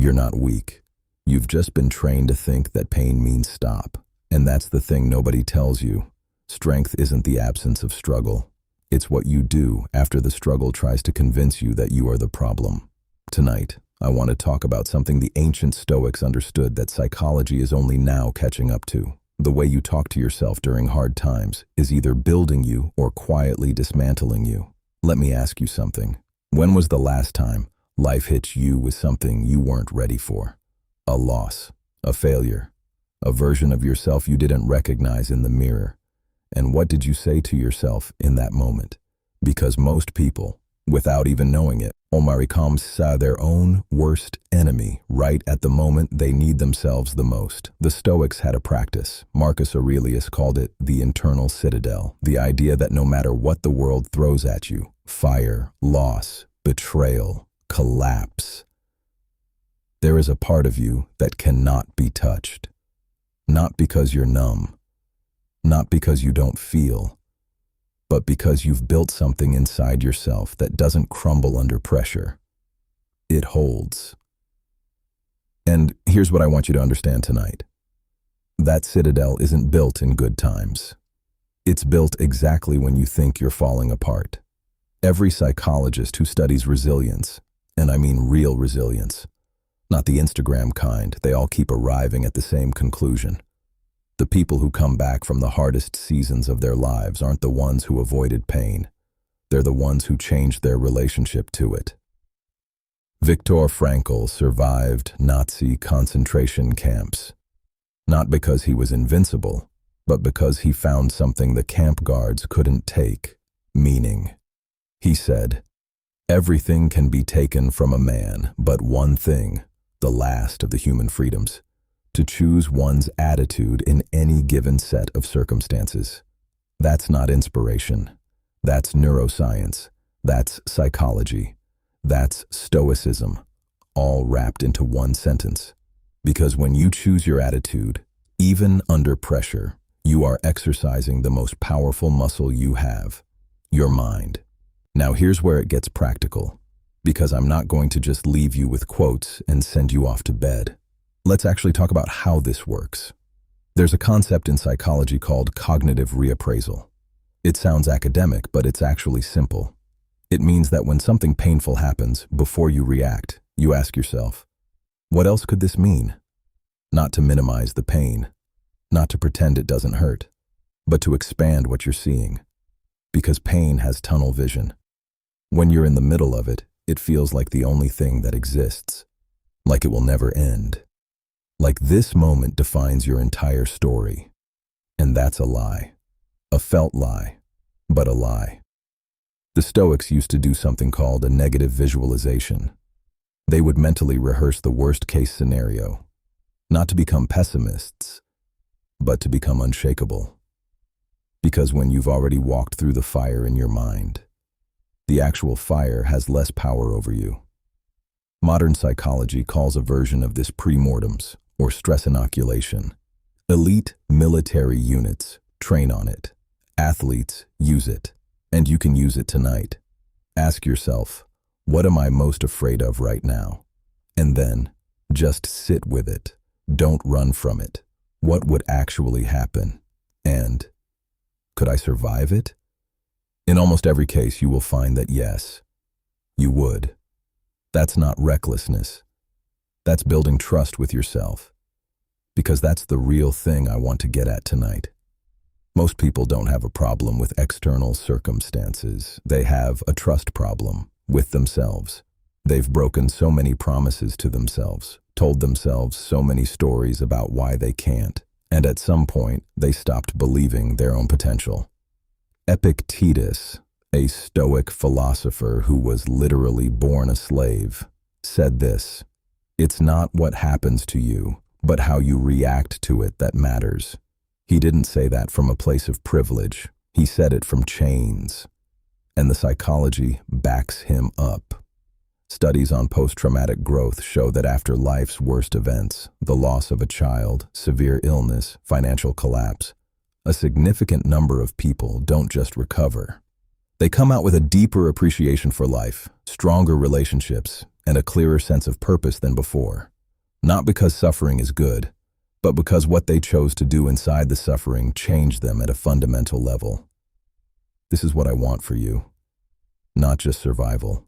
You're not weak. You've just been trained to think that pain means stop. And that's the thing nobody tells you. Strength isn't the absence of struggle. It's what you do after the struggle tries to convince you that you are the problem. Tonight, I want to talk about something the ancient Stoics understood that psychology is only now catching up to. The way you talk to yourself during hard times is either building you or quietly dismantling you. Let me ask you something. When was the last time life hit you with something you weren't ready for? A loss, a failure, a version of yourself you didn't recognize in the mirror. And what did you say to yourself in that moment? Because most people, without even knowing it, saw their own worst enemy right at the moment they need themselves the most. The Stoics had a practice. Marcus Aurelius called it the internal citadel, the idea that no matter what the world throws at you, fire, loss, betrayal, collapse, there is a part of you that cannot be touched. Not because you're numb, not because you don't feel, but because you've built something inside yourself that doesn't crumble under pressure. It holds. And here's what I want you to understand tonight. That citadel isn't built in good times. It's built exactly when you think you're falling apart. Every psychologist who studies resilience, and I mean real resilience, not the Instagram kind, they all keep arriving at the same conclusion. The people who come back from the hardest seasons of their lives aren't the ones who avoided pain. They're the ones who changed their relationship to it. Viktor Frankl survived Nazi concentration camps, not because he was invincible, but because he found something the camp guards couldn't take: meaning. He said, "Everything can be taken from a man, but one thing, the last of the human freedoms, to choose one's attitude in any given set of circumstances." That's not inspiration. That's neuroscience. That's psychology. That's stoicism, all wrapped into one sentence. Because when you choose your attitude, even under pressure, you are exercising the most powerful muscle you have, your mind. Now here's where it gets practical, because I'm not going to just leave you with quotes and send you off to bed. Let's actually talk about how this works. There's a concept in psychology called cognitive reappraisal. It sounds academic, but it's actually simple. It means that when something painful happens, before you react, you ask yourself, what else could this mean? Not to minimize the pain, not to pretend it doesn't hurt, but to expand what you're seeing. Because pain has tunnel vision. When you're in the middle of it, it feels like the only thing that exists, like it will never end. Like this moment defines your entire story. And that's a lie. A felt lie, but a lie. The Stoics used to do something called a negative visualization. They would mentally rehearse the worst-case scenario, not to become pessimists, but to become unshakable. Because when you've already walked through the fire in your mind, the actual fire has less power over you. Modern psychology calls a version of this premortems, or stress inoculation. Elite military units train on it. Athletes use it. And you can use it tonight. Ask yourself, what am I most afraid of right now? And then, just sit with it. Don't run from it. What would actually happen? And, could I survive it? In almost every case, you will find that yes, you would. That's not recklessness. That's building trust with yourself. Because that's the real thing I want to get at tonight. Most people don't have a problem with external circumstances. They have a trust problem with themselves. They've broken so many promises to themselves, told themselves so many stories about why they can't, and at some point, they stopped believing their own potential. Epictetus, a Stoic philosopher who was literally born a slave, said this: "It's not what happens to you, but how you react to it that matters." He didn't say that from a place of privilege. He said it from chains. And the psychology backs him up. Studies on post-traumatic growth show that after life's worst events, the loss of a child, severe illness, financial collapse, a significant number of people don't just recover. They come out with a deeper appreciation for life, stronger relationships, and a clearer sense of purpose than before. Not because suffering is good, but because what they chose to do inside the suffering changed them at a fundamental level. This is what I want for you. Not just survival.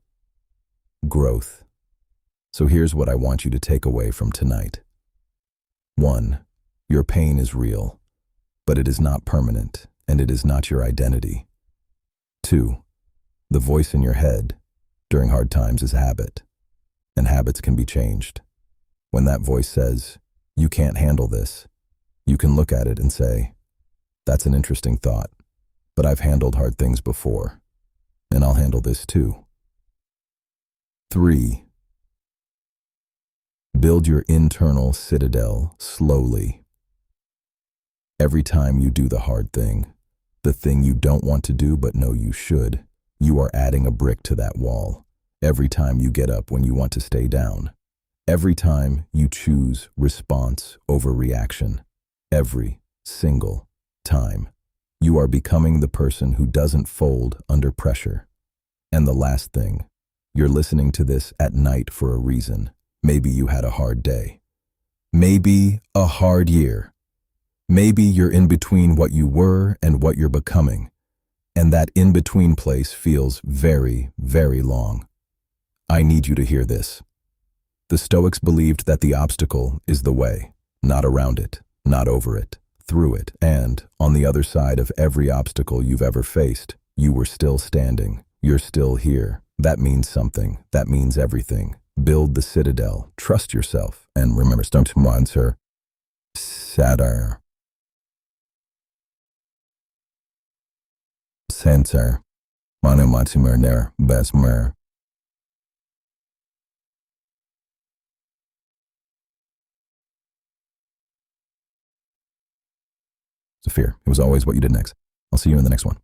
Growth. So here's what I want you to take away from tonight. 1. Your pain is real, but it is not permanent, and it is not your identity. 2. The voice in your head during hard times is habit, and habits can be changed. When that voice says, "You can't handle this," you can look at it and say, "That's an interesting thought, but I've handled hard things before, and I'll handle this too." 3. Build your internal citadel slowly. Every time you do the hard thing, the thing you don't want to do but know you should, you are adding a brick to that wall. Every time you get up when you want to stay down. Every time you choose response over reaction. Every single time. You are becoming the person who doesn't fold under pressure. And the last thing, you're listening to this at night for a reason. Maybe you had a hard day. Maybe a hard year. Maybe you're in between what you were and what you're becoming. And that in-between place feels very, very long. I need you to hear this. The Stoics believed that the obstacle is the way, not around it, not over it, through it, and on the other side of every obstacle you've ever faced, you were still standing. You're still here. That means something. That means everything. Build the citadel. Trust yourself. And remember, don't monster. Sadar. Sensor. Monomatimer ner. Besmer. Zafir, it was always what you did next. I'll see you in the next one.